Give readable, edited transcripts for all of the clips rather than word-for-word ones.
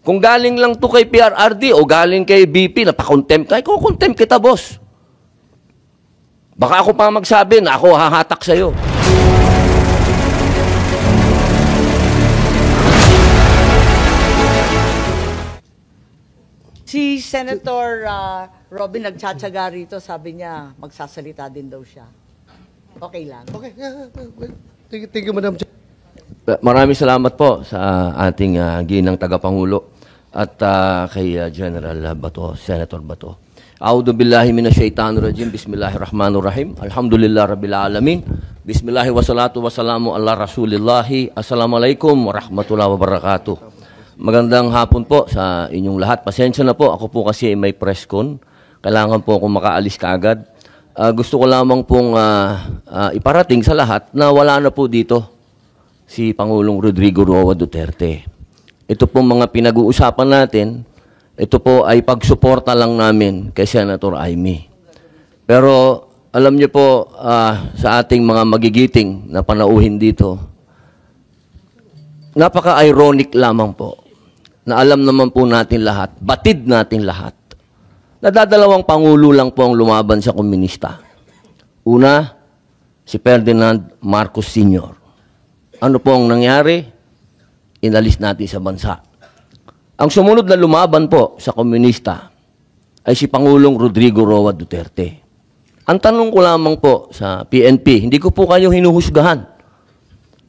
Kung galing lang to kay PRRD o galing kay BP, napakontempt ka, iko-contempt kita, boss. Baka ako pa magsabi na ako hahatak sa'yo. Si Senator Robin nagtsatsaga rito, sabi niya magsasalita din daw siya. Okay lang. Okay. Thank you, Madam Chair. Maraming salamat po sa ating ginang tagapangulo at kay General Bato, Senator Bato. A'udhu billahi minasyaitanir rajim. Bismillahirrahmanirrahim. Alhamdulillah rabbil alamin. Bismillahi wassalatu wassalamu ala rasulillahi. Assalamualaikum warahmatullahi wabarakatuh. Magandang hapon po sa inyong lahat. Pasensya na po, ako po kasi may press con. Kailangan po akong makaalis kaagad. Gusto ko lamang pong iparating sa lahat na wala na po dito si Pangulong Rodrigo Roa Duterte. Ito pong mga pinag-uusapan natin, ito po ay pagsuporta lang namin kay Senator Amy. Pero alam niyo po sa ating mga magigiting na panauhin dito, napaka-ironic lamang po na alam naman po natin lahat, batid natin lahat, na dadalawang pangulo lang po ang lumaban sa komunista. Una, si Ferdinand Marcos Sr. Ano po ang nangyari? Inalis natin sa bansa. Ang sumunod na lumaban po sa komunista ay si Pangulong Rodrigo Roa Duterte. Ang tanong ko lamang po sa PNP, hindi ko po kayo hinuhusgahan.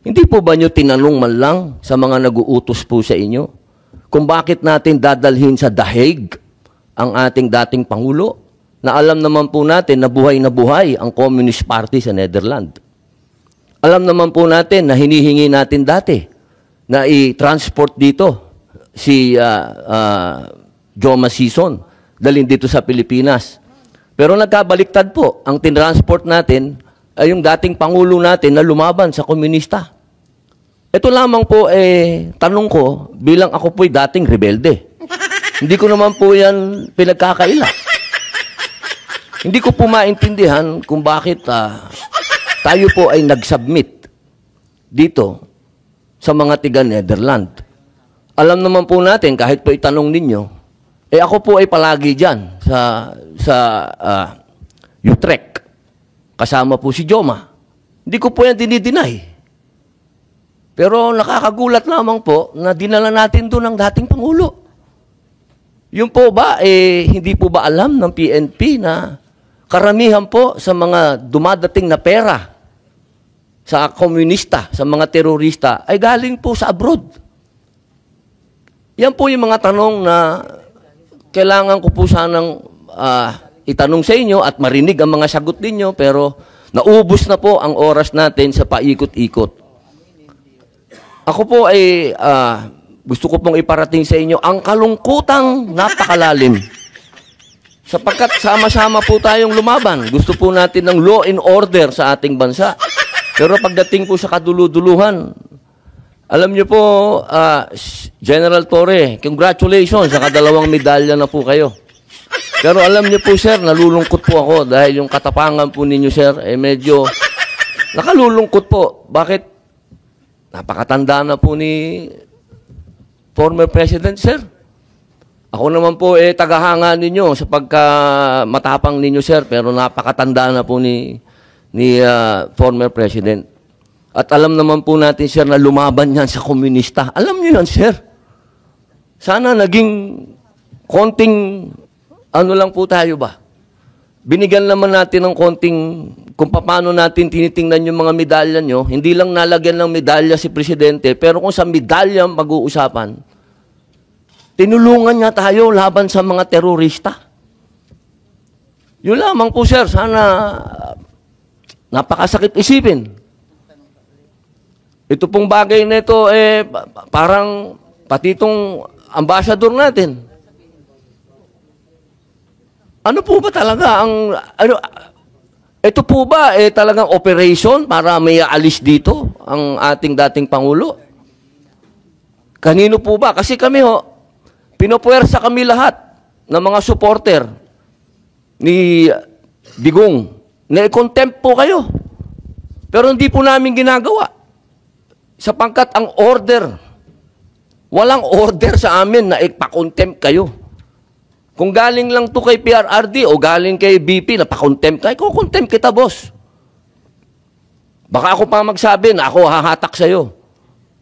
Hindi po ba nyo tinanong man lang sa mga nag-uutos po sa inyo kung bakit natin dadalhin sa The Hague ang ating dating Pangulo na alam naman po natin na buhay ang Communist Party sa Netherlands. Alam naman po natin na hinihingi natin dati na i-transport dito si Joma Sison, dalhin dito sa Pilipinas. Pero nagkabaliktad po, ang tinransport natin ay yung dating Pangulo natin na lumaban sa komunista. Ito lamang po, tanong ko, bilang ako po'y dating rebelde. Hindi ko naman po yan pinagkakaila. Hindi ko po maintindihan kung bakit tayo po ay nag-submit dito sa mga tiga-Netherlands. Alam naman po natin, kahit po itanong ninyo, ako po ay palagi dyan sa Utrecht. Kasama po si Joma. Hindi ko po yan dinideny. Pero nakakagulat lamang po na dinala natin doon ang dating Pangulo. Yung po ba, hindi po ba alam ng PNP na karamihan po sa mga dumadating na pera sa komunista, sa mga terorista, ay galing po sa abroad. Yan po yung mga tanong na kailangan ko po sanang itanong sa inyo at marinig ang mga sagot ninyo, pero naubos na po ang oras natin sa paikot-ikot. Ako po ay gusto ko pong iparating sa inyo ang kalungkutang napakalalim. Sapagkat sama-sama po tayong lumaban. Gusto po natin ng law and order sa ating bansa. Pero pagdating po sa kaduluduluhan, alam niyo po, General Torre, congratulations, sa kadalawang medalya na po kayo. Pero alam niyo po, sir, nalulungkot po ako dahil yung katapangan po ninyo, sir, medyo nakalulungkot po. Bakit? Napakatanda na po ni former President, sir. Ako naman po tagahanga ninyo sa pagkamatapang ninyo, sir, pero napakatanda na po ni former President. At alam naman po natin, sir, na lumaban yan sa komunista. Alam niyo yan, sir. Sana naging konting ano lang po tayo ba? Binigyan naman natin ng konting kung paano natin tinitingnan yung mga medalya nyo. Hindi lang nalagyan ng medalya si Presidente, pero kung sa medalya mag-uusapan, tinulungan niya tayo laban sa mga terorista. Yun lamang po, sir. Sana napakasakit isipin. Ito pong bagay na ito, parang pati itong ambassador natin. Ano po ba talaga ang ito po ba talagang operation para may alis dito ang ating dating Pangulo? Kanino po ba? Kasi kami pinopuwersa kami lahat ng mga supporter ni Digong na i-contempt po kayo. Pero hindi po namin ginagawa. Sapagkat ang order Walang order sa amin na ipakontempt kayo. Kung galing lang to kay PRRD o galing kay BP na pakontempt kayo, kukontempt kita, boss. Baka ako pa magsabi na ako hahatak sa'yo.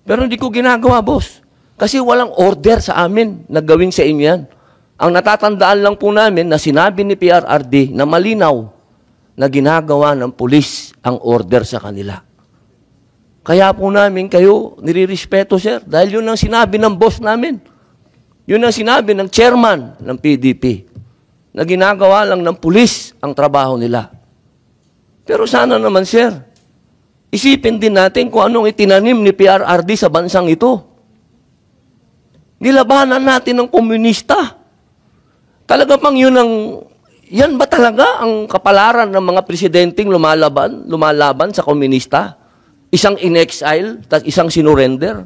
Pero hindi ko ginagawa, boss. Kasi walang order sa amin na gawin sa inyo yan. Ang natatandaan lang po namin na sinabi ni PRRD na malinaw na ginagawa ng pulis ang order sa kanila. Kaya po namin kayo nirirespeto, sir. Dahil yun ang sinabi ng boss namin. Yun ang sinabi ng chairman ng PDP. Na ginagawa lang ng pulis ang trabaho nila. Pero sana naman, sir, isipin din natin kung anong itinanim ni PRRD sa bansang ito. Nilabanan natin ng komunista. Talaga bang yan ba talaga ang kapalaran ng mga presidenteng lumalaban sa komunista? Isang in-exile, tas isang sinurrender?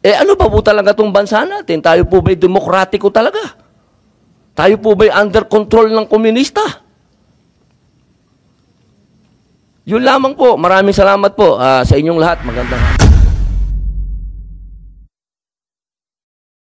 Ano ba po talaga itong bansa natin? Tayo po ba'y demokratiko talaga? Tayo po ba'y under control ng komunista? Yun lamang po. Maraming salamat po sa inyong lahat. Magandang hapon.